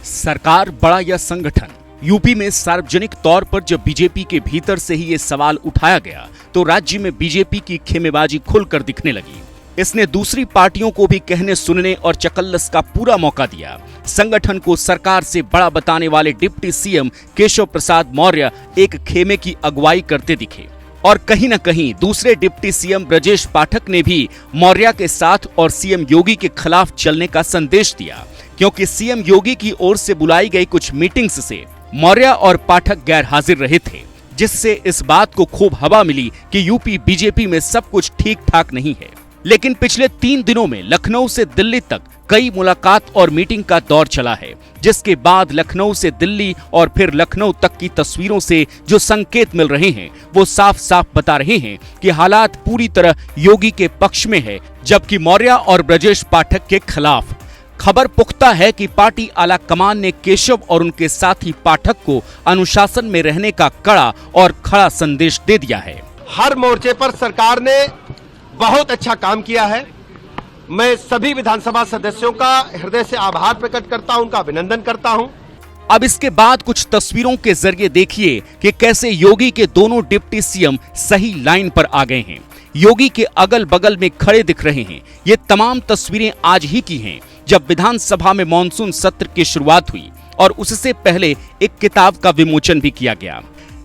सरकार बड़ा या संगठन? यूपी में सार्वजनिक तौर पर जब बीजेपी के भीतर से ही ये सवाल उठाया गया तो राज्य में बीजेपी की खेमेबाजी खुलकर दिखने लगी। इसने दूसरी पार्टियों को भी कहने सुनने और चकल्लस का पूरा मौका दिया। संगठन को सरकार से बड़ा बताने वाले डिप्टी सीएम केशव प्रसाद मौर्य एक खेमे की अगुवाई करते दिखे और कहीं न कहीं दूसरे डिप्टी सीएम ब्रजेश पाठक ने भी मौर्य के साथ और सीएम योगी के खिलाफ चलने का संदेश दिया, क्योंकि सीएम योगी की ओर से बुलाई गई कुछ मीटिंग्स से मौर्य और पाठक गैर हाजिर रहे थे, जिससे इस बात को खूब हवा मिली कि यूपी बीजेपी में सब कुछ ठीक ठाक नहीं है। लेकिन पिछले 3 दिनों में लखनऊ से दिल्ली तक कई मुलाकात और मीटिंग का दौर चला है, जिसके बाद लखनऊ से दिल्ली और फिर लखनऊ तक की तस्वीरों से जो संकेत मिल रहे हैं वो साफ साफ बता रहे हैं कि हालात पूरी तरह योगी के पक्ष में है, जबकि मौर्य और ब्रजेश पाठक के खिलाफ। खबर पुख्ता है कि पार्टी आला कमान ने केशव और उनके साथी पाठक को अनुशासन में रहने का कड़ा और खड़ा संदेश दे दिया है। हर मोर्चे पर सरकार ने बहुत अच्छा काम किया है। मैं सभी विधानसभा सदस्यों का हृदय से आभार प्रकट करता हूं, उनका अभिनंदन करता हूं। अब इसके बाद कुछ तस्वीरों के जरिए देखिए कि कैसे योगी के दोनों डिप्टी सीएम सही लाइन पर आ गए हैं। योगी के अगल बगल में खड़े दिख रहे हैं। ये तमाम तस्वीरें आज ही की हैं, जब विधानसभा में मॉनसून सत्र की शुरुआत हुई और उससे पहले एक किताब का विमोचन भी किया गया।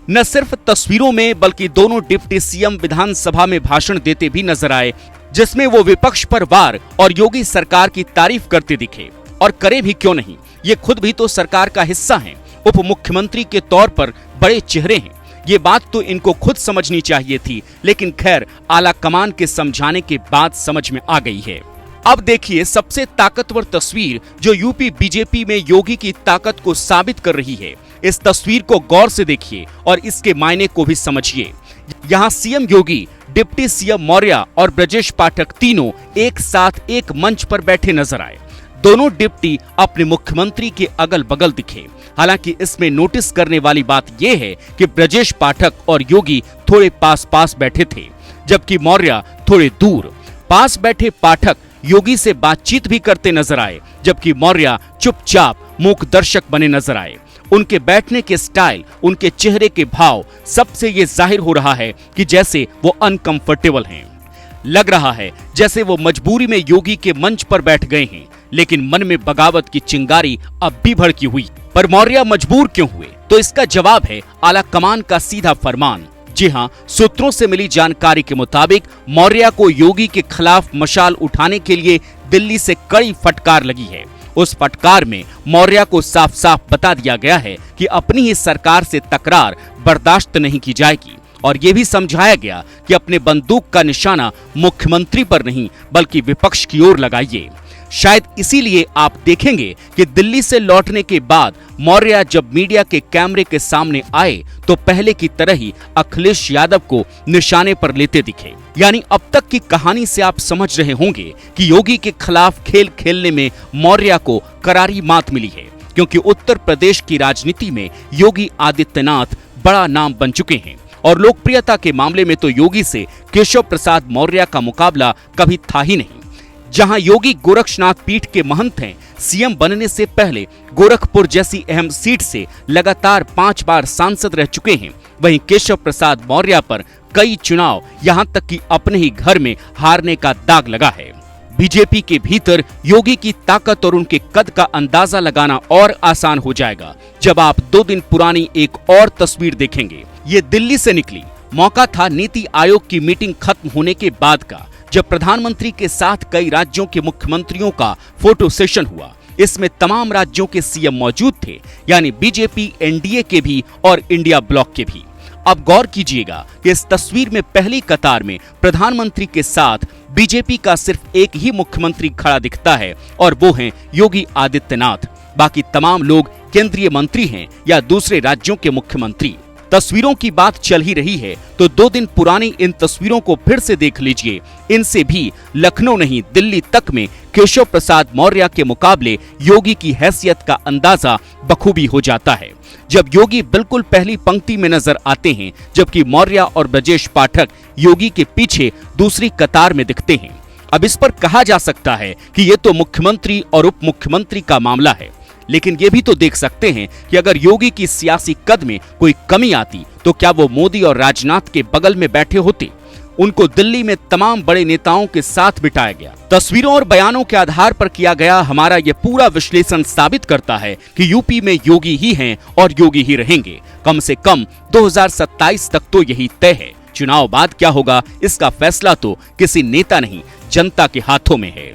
न सिर्फ तस्वीरों में बल्कि दोनों डिप्टी सीएम विधानसभा में भाषण देते भी नजर आए, जिसमें वो विपक्ष पर वार और योगी सरकार की तारीफ करते दिखे। और करे भी क्यों नहीं, ये खुद भी तो सरकार का हिस्सा हैं। उप मुख्यमंत्री के तौर पर बड़े चेहरे हैं, ये बात तो इनको खुद समझनी चाहिए थी, लेकिन खैर आला कमान के समझाने के बाद समझ में आ गई है। अब देखिए सबसे ताकतवर तस्वीर जो यूपी बीजेपी में योगी की ताकत को साबित कर रही है। इस तस्वीर को गौर से देखिए और इसके मायने को भी समझिए। यहाँ सीएम योगी, डिप्टी सीएम मौर्य और ब्रजेश पाठक तीनों एक साथ एक मंच पर बैठे नजर आए। दोनों डिप्टी अपने मुख्यमंत्री के अगल बगल दिखे। हालांकि इसमें नोटिस करने वाली बात यह है कि ब्रजेश पाठक और योगी थोड़े पास पास बैठे थे, जबकि मौर्य थोड़े दूर। पास बैठे पाठक योगी से बातचीत भी करते नजर आए, जबकि मौर्य चुपचाप मूक दर्शक बने नजर आए। उनके बैठने के स्टाइल, उनके चेहरे के भाव, सबसे ये जाहिर हो रहा है कि जैसे वो अनकंफर्टेबल हैं। लग रहा है जैसे वो मजबूरी में योगी के मंच पर बैठ गए हैं, लेकिन मन में बगावत की चिंगारी अब भी भड़की हुई। पर मौर्य मजबूर क्यों हुए? तो इसका जवाब है आला कमान का सीधा फरमान। जी हाँ, सूत्रों से मिली जानकारी के मुताबिक मौर्य को योगी के खिलाफ मशाल उठाने के लिए दिल्ली से कड़ी फटकार लगी है। उस फटकार में मौर्य को साफ साफ बता दिया गया है कि अपनी ही सरकार से तकरार बर्दाश्त नहीं की जाएगी, और ये भी समझाया गया कि अपने बंदूक का निशाना मुख्यमंत्री पर नहीं बल्कि विपक्ष की ओर लगाइए। शायद इसीलिए आप देखेंगे कि दिल्ली से लौटने के बाद मौर्य जब मीडिया के कैमरे के सामने आए तो पहले की तरह ही अखिलेश यादव को निशाने पर लेते दिखे। यानी अब तक की कहानी से आप समझ रहे होंगे कि योगी के खिलाफ खेल खेलने में मौर्य को करारी मात मिली है, क्योंकि उत्तर प्रदेश की राजनीति में योगी आदित्यनाथ बड़ा नाम बन चुके हैं और लोकप्रियता के मामले में तो योगी से केशव प्रसाद मौर्य का मुकाबला कभी था ही नहीं। जहां योगी गोरक्षनाथ पीठ के महंत हैं, सीएम बनने से पहले गोरखपुर जैसी अहम सीट से लगातार 5 बार सांसद रह चुके हैं, वहीं केशव प्रसाद मौर्य पर कई चुनाव, यहां तक कि अपने ही घर में हारने का दाग लगा है। बीजेपी के भीतर योगी की ताकत और उनके कद का अंदाजा लगाना और आसान हो जाएगा जब आप 2 दिन पुरानी एक और तस्वीर देखेंगे। ये दिल्ली से निकली। मौका था नीति आयोग की मीटिंग खत्म होने के बाद का, जब प्रधानमंत्री के साथ कई राज्यों के मुख्यमंत्रियों का फोटो सेशन हुआ। इसमें तमाम राज्यों के सीएम मौजूद थे, यानी बीजेपी, एनडीए के भी और इंडिया ब्लॉक के भी। अब गौर कीजिएगा कि इस तस्वीर में पहली कतार में प्रधानमंत्री के साथ बीजेपी का सिर्फ एक ही मुख्यमंत्री खड़ा दिखता है और वो हैं योगी आदित्यनाथ। बाकी तमाम लोग केंद्रीय मंत्री हैं या दूसरे राज्यों के मुख्यमंत्री। तस्वीरों की बात चल ही रही है तो 2 दिन पुरानी इन तस्वीरों को फिर से देख लीजिए। इनसे भी लखनऊ नहीं दिल्ली तक में केशव प्रसाद मौर्य के मुकाबले योगी की हैसियत का अंदाजा बखूबी हो जाता है। जब योगी बिल्कुल पहली पंक्ति में नजर आते हैं, जबकि मौर्य और ब्रजेश पाठक योगी के पीछे दूसरी कतार में दिखते हैं। अब इस पर कहा जा सकता है कि ये तो मुख्यमंत्री और उप मुख्यमंत्री का मामला है, लेकिन ये भी तो देख सकते हैं कि अगर योगी की सियासी कद में कोई कमी आती तो क्या वो मोदी और राजनाथ के बगल में बैठे होते? उनको दिल्ली में तमाम बड़े नेताओं के साथ बिठाया गया। तस्वीरों और बयानों के आधार पर किया गया हमारा ये पूरा विश्लेषण साबित करता है कि यूपी में योगी ही हैं और योगी ही रहेंगे। कम से कम 2027 तक तो यही तय है। चुनाव बाद क्या होगा इसका फैसला तो किसी नेता नहीं, जनता के हाथों में है।